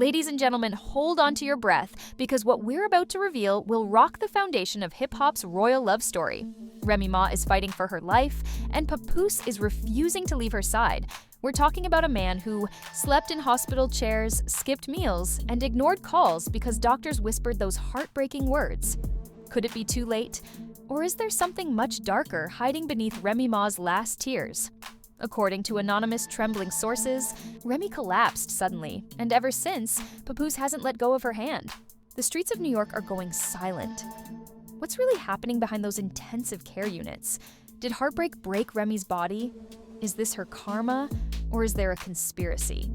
Ladies and gentlemen, hold on to your breath because what we're about to reveal will rock the foundation of hip-hop's royal love story. Remy Ma is fighting for her life, and Papoose is refusing to leave her side. We're talking about a man who slept in hospital chairs, skipped meals, and ignored calls because doctors whispered those heartbreaking words. Could it be too late? Or is there something much darker hiding beneath Remy Ma's last tears? According to anonymous trembling sources, Remy collapsed suddenly, and ever since, Papoose hasn't let go of her hand. The streets of New York are going silent. What's really happening behind those intensive care units? Did heartbreak break Remy's body? Is this her karma, or is there a conspiracy?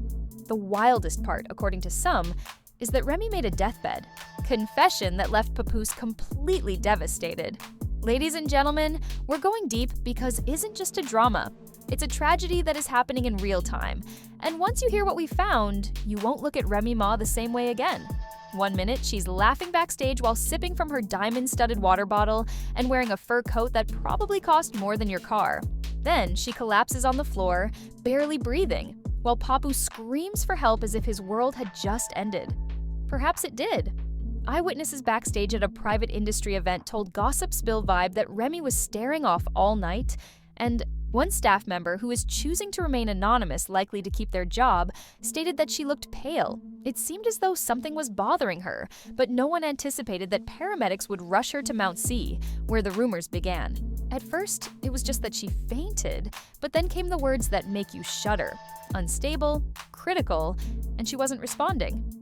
The wildest part, according to some, is that Remy made a deathbed confession that left Papoose completely devastated. Ladies and gentlemen, we're going deep because it isn't just a drama. It's a tragedy that is happening in real time. And once you hear what we found, you won't look at Remy Ma the same way again. 1 minute, she's laughing backstage while sipping from her diamond-studded water bottle and wearing a fur coat that probably cost more than your car. Then she collapses on the floor, barely breathing, while Papoose screams for help as if his world had just ended. Perhaps it did. Eyewitnesses backstage at a private industry event told Gossip Spill Vibe that Remy was staring off all night, and one staff member who is choosing to remain anonymous, likely to keep their job, stated that she looked pale. It seemed as though something was bothering her, but no one anticipated that paramedics would rush her to Mount C, where the rumors began. At first, it was just that she fainted, but then came the words that make you shudder: unstable, critical, and she wasn't responding.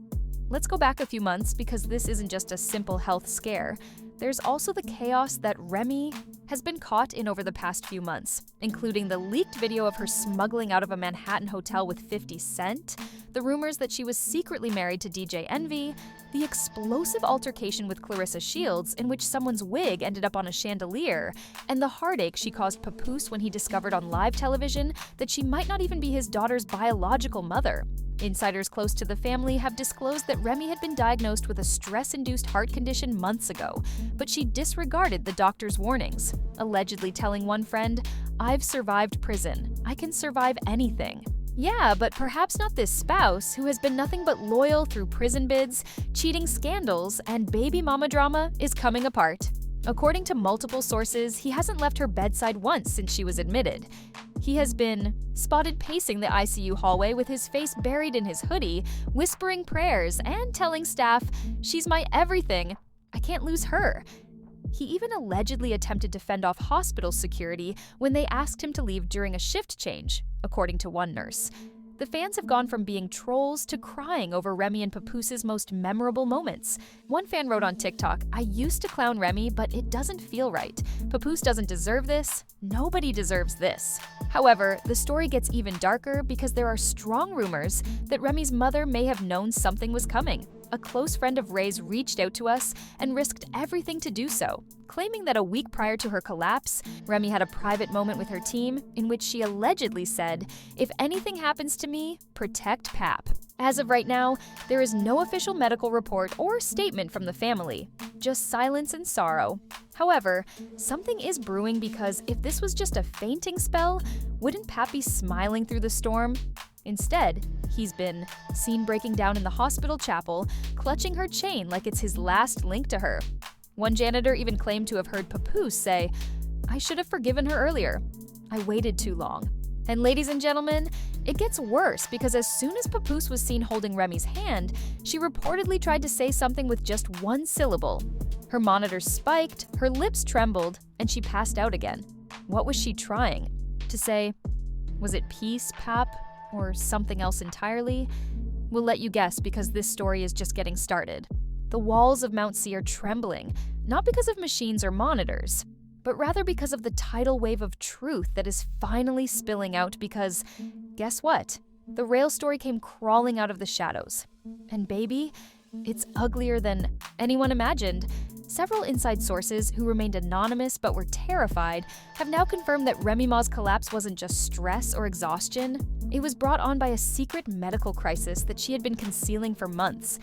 Let's go back a few months because this isn't just a simple health scare. There's also the chaos that Remy has been caught in over the past few months, including the leaked video of her smuggling out of a Manhattan hotel with 50 Cent, the rumors that she was secretly married to DJ Envy, the explosive altercation with Clarissa Shields in which someone's wig ended up on a chandelier, and the heartache she caused Papoose when he discovered on live television that she might not even be his daughter's biological mother. Insiders close to the family have disclosed that Remy had been diagnosed with a stress-induced heart condition months ago, but she disregarded the doctor's warnings, allegedly telling one friend, "I've survived prison. I can survive anything." Yeah, but perhaps not this spouse, who has been nothing but loyal through prison bids, cheating scandals, and baby mama drama, is coming apart. According to multiple sources, he hasn't left her bedside once since she was admitted. He has been spotted pacing the ICU hallway with his face buried in his hoodie, whispering prayers and telling staff, "She's my everything. I can't lose her." He even allegedly attempted to fend off hospital security when they asked him to leave during a shift change, according to one nurse. The fans have gone from being trolls to crying over Remy and Papoose's most memorable moments. One fan wrote on TikTok, "I used to clown Remy, but it doesn't feel right. Papoose doesn't deserve this. Nobody deserves this." However, the story gets even darker because there are strong rumors that Remy's mother may have known something was coming. A close friend of Ray's reached out to us and risked everything to do so, claiming that a week prior to her collapse, Remy had a private moment with her team in which she allegedly said, "If anything happens to me, protect Pap." As of right now, there is no official medical report or statement from the family, just silence and sorrow. However, something is brewing because if this was just a fainting spell, wouldn't Pap be smiling through the storm? Instead, he's been seen breaking down in the hospital chapel, clutching her chain like it's his last link to her. One janitor even claimed to have heard Papoose say, "I should have forgiven her earlier. I waited too long." And ladies and gentlemen, it gets worse because as soon as Papoose was seen holding Remy's hand, she reportedly tried to say something with just one syllable. Her monitors spiked, her lips trembled, and she passed out again. What was she trying? To say, was it peace, Pap? Or something else entirely? We'll let you guess because this story is just getting started. The walls of Mount C are trembling, not because of machines or monitors, but rather because of the tidal wave of truth that is finally spilling out because, guess what? The rail story came crawling out of the shadows. And baby, it's uglier than anyone imagined. Several inside sources who remained anonymous but were terrified have now confirmed that Remy Ma's collapse wasn't just stress or exhaustion. It was brought on by a secret medical crisis that she had been concealing for months.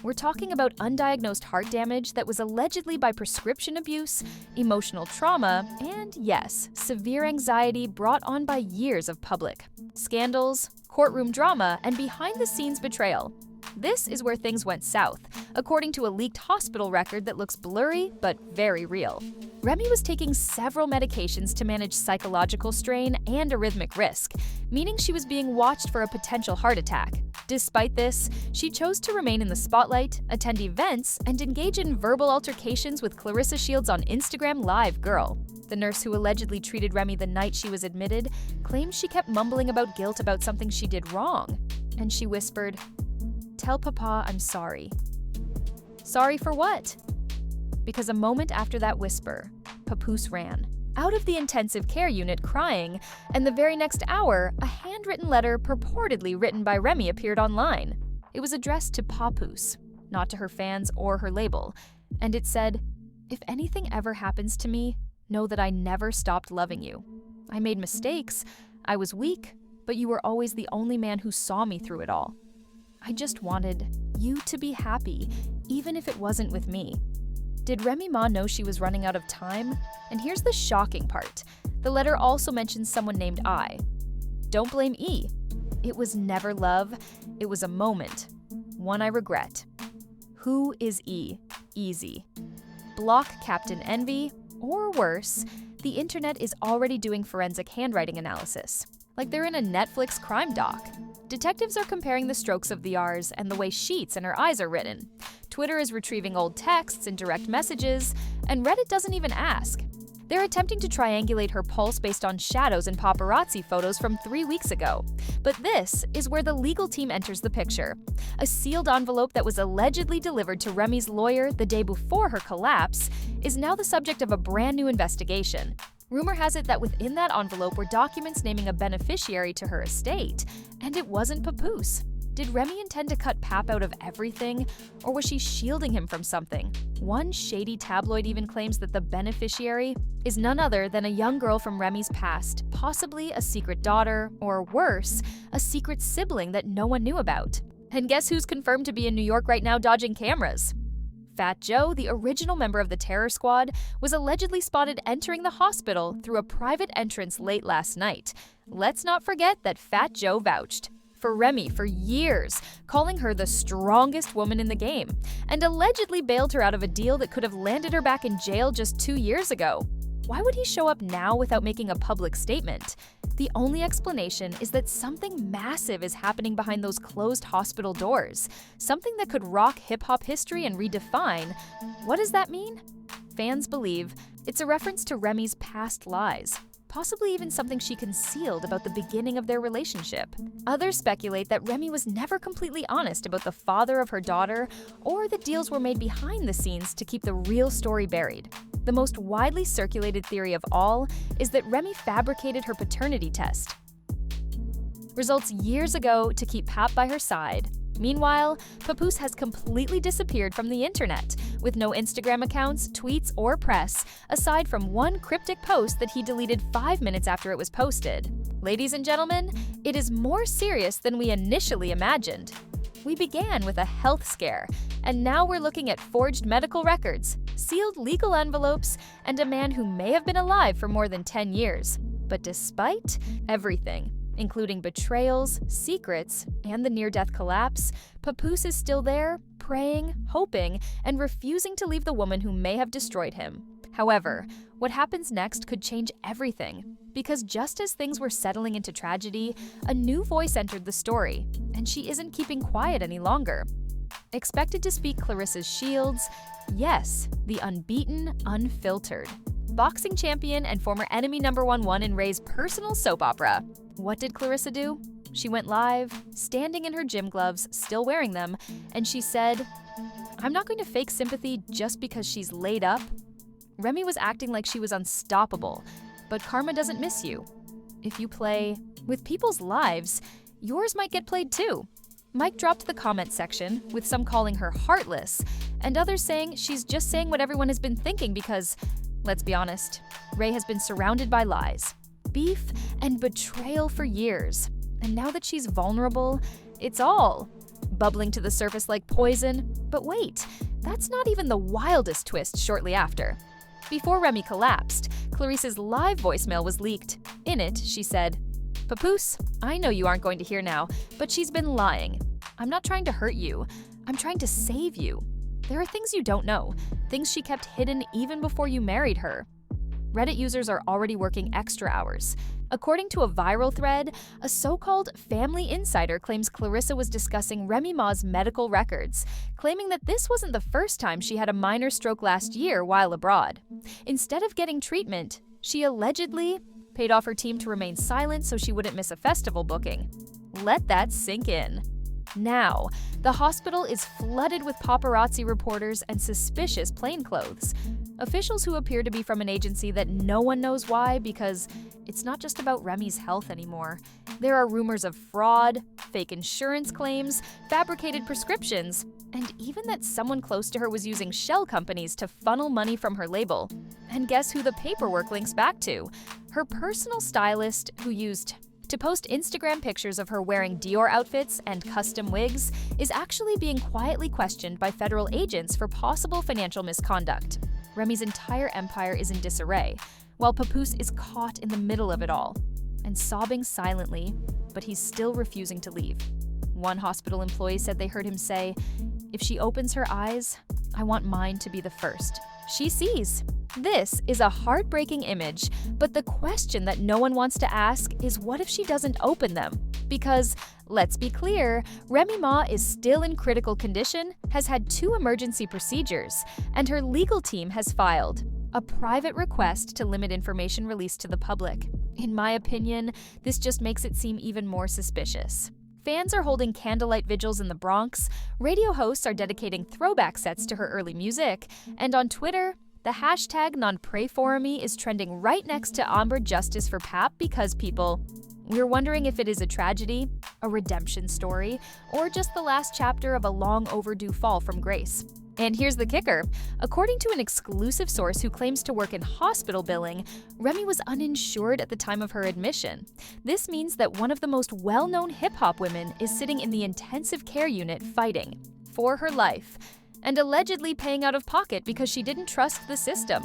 We're talking about undiagnosed heart damage that was allegedly by prescription abuse, emotional trauma, and yes, severe anxiety brought on by years of public scandals, courtroom drama, and behind-the-scenes betrayal. This is where things went south, according to a leaked hospital record that looks blurry but very real. Remy was taking several medications to manage psychological strain and arrhythmic risk, meaning she was being watched for a potential heart attack. Despite this, she chose to remain in the spotlight, attend events, and engage in verbal altercations with Clarissa Shields on Instagram Live Girl. The nurse who allegedly treated Remy the night she was admitted claims she kept mumbling about guilt about something she did wrong, and she whispered, "Tell Papa I'm sorry." Sorry for what? Because a moment after that whisper, Papoose ran out of the intensive care unit crying, and the very next hour, a handwritten letter purportedly written by Remy appeared online. It was addressed to Papoose, not to her fans or her label, and it said, "If anything ever happens to me, know that I never stopped loving you. I made mistakes, I was weak, but you were always the only man who saw me through it all. I just wanted you to be happy, even if it wasn't with me." Did Remy Ma know she was running out of time? And here's the shocking part. The letter also mentions someone named I. Don't blame E. It was never love, it was a moment. One I regret. Who is E? Easy. Block Captain Envy, or worse, the internet is already doing forensic handwriting analysis. Like they're in a Netflix crime doc. Detectives are comparing the strokes of the R's and the way sheets and her eyes are written. Twitter is retrieving old texts and direct messages, and Reddit doesn't even ask. They're attempting to triangulate her pulse based on shadows and paparazzi photos from 3 weeks ago. But this is where the legal team enters the picture. A sealed envelope that was allegedly delivered to Remy's lawyer the day before her collapse is now the subject of a brand new investigation. Rumor has it that within that envelope were documents naming a beneficiary to her estate, and it wasn't Papoose. Did Remy intend to cut Pap out of everything, or was she shielding him from something? One shady tabloid even claims that the beneficiary is none other than a young girl from Remy's past, possibly a secret daughter, or worse, a secret sibling that no one knew about. And guess who's confirmed to be in New York right now dodging cameras? Fat Joe, the original member of the terror squad, was allegedly spotted entering the hospital through a private entrance late last night. Let's not forget that Fat Joe vouched for Remy for years, calling her the strongest woman in the game, and allegedly bailed her out of a deal that could have landed her back in jail just 2 years ago. Why would he show up now without making a public statement? The only explanation is that something massive is happening behind those closed hospital doors, something that could rock hip-hop history and redefine. What does that mean? Fans believe it's a reference to Remy's past lies, possibly even something she concealed about the beginning of their relationship. Others speculate that Remy was never completely honest about the father of her daughter, or that deals were made behind the scenes to keep the real story buried. The most widely circulated theory of all is that Remy fabricated her paternity test results years ago to keep Pap by her side. Meanwhile, Papoose has completely disappeared from the internet, with no Instagram accounts, tweets, or press, aside from one cryptic post that he deleted 5 minutes after it was posted. Ladies and gentlemen, it is more serious than we initially imagined. We began with a health scare, and now we're looking at forged medical records, sealed legal envelopes, and a man who may have been alive for more than 10 years. But despite everything, including betrayals, secrets, and the near-death collapse, Papoose is still there, praying, hoping, and refusing to leave the woman who may have destroyed him. However, what happens next could change everything, because just as things were settling into tragedy, a new voice entered the story, and she isn't keeping quiet any longer. Expected to speak Clarissa Shields, yes, the unbeaten, unfiltered. Boxing champion and former enemy #1 in Ray's personal soap opera. What did Clarissa do? She went live, standing in her gym gloves, still wearing them, and she said, "I'm not going to fake sympathy just because she's laid up." Remy was acting like she was unstoppable, but karma doesn't miss you. If you play with people's lives, yours might get played too. Mike dropped the comment section, with some calling her heartless, and others saying she's just saying what everyone has been thinking because, let's be honest, Ray has been surrounded by lies, beef, and betrayal for years. And now that she's vulnerable, it's all bubbling to the surface like poison. But wait, that's not even the wildest twist shortly after. Before Remy collapsed, Clarissa's live voicemail was leaked. In it, she said, "Papoose, I know you aren't going to hear now, but she's been lying. "I'm not trying to hurt you. I'm trying to save you. There are things you don't know, things she kept hidden even before you married her." Reddit users are already working extra hours. According to a viral thread, a so-called family insider claims Clarissa was discussing Remy Ma's medical records, claiming that this wasn't the first time she had a minor stroke last year while abroad. Instead of getting treatment, she allegedly paid off her team to remain silent so she wouldn't miss a festival booking. Let that sink in. Now, the hospital is flooded with paparazzi reporters and suspicious plainclothes. Officials who appear to be from an agency that no one knows why, because it's not just about Remy's health anymore. There are rumors of fraud, fake insurance claims, fabricated prescriptions, and even that someone close to her was using shell companies to funnel money from her label. And guess who the paperwork links back to? Her personal stylist, who used to post Instagram pictures of her wearing Dior outfits and custom wigs, is actually being quietly questioned by federal agents for possible financial misconduct. Remy's entire empire is in disarray, while Papoose is caught in the middle of it all and sobbing silently, but he's still refusing to leave. One hospital employee said they heard him say, "If she opens her eyes, I want mine to be the first." She sees. This is a heartbreaking image, but the question that no one wants to ask is, what if she doesn't open them? Because, let's be clear, Remy Ma is still in critical condition, has had 2 emergency procedures, and her legal team has filed a private request to limit information released to the public. In my opinion, this just makes it seem even more suspicious. Fans are holding candlelight vigils in the Bronx, radio hosts are dedicating throwback sets to her early music, and on Twitter, the hashtag #NonPrayForMe is trending right next to Amber Justice for Pap because people. We're wondering if it is a tragedy, a redemption story, or just the last chapter of a long overdue fall from grace. And here's the kicker. According to an exclusive source who claims to work in hospital billing, Remy was uninsured at the time of her admission. This means that one of the most well-known hip-hop women is sitting in the intensive care unit fighting for her life and allegedly paying out of pocket because she didn't trust the system.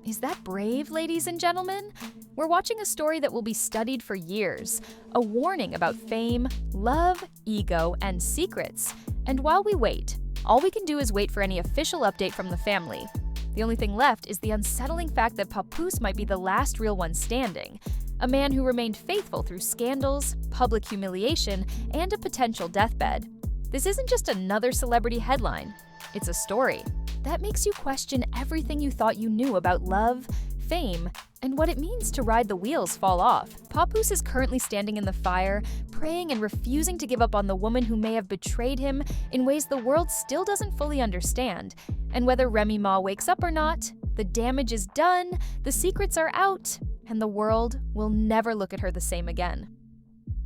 Is that brave, ladies and gentlemen? We're watching a story that will be studied for years, a warning about fame, love, ego, and secrets. And while we wait, all we can do is wait for any official update from the family. The only thing left is the unsettling fact that Papoose might be the last real one standing, a man who remained faithful through scandals, public humiliation, and a potential deathbed. This isn't just another celebrity headline. It's a story that makes you question everything you thought you knew about love, fame, and what it means to ride the wheels fall off. Papoose is currently standing in the fire, praying and refusing to give up on the woman who may have betrayed him in ways the world still doesn't fully understand. And whether Remy Ma wakes up or not, the damage is done, the secrets are out, and the world will never look at her the same again.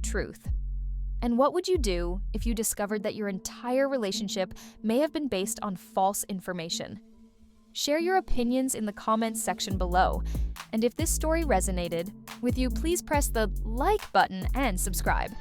Truth. And what would you do if you discovered that your entire relationship may have been based on false information? Share your opinions in the comments section below. And if this story resonated with you, please press the like button and subscribe.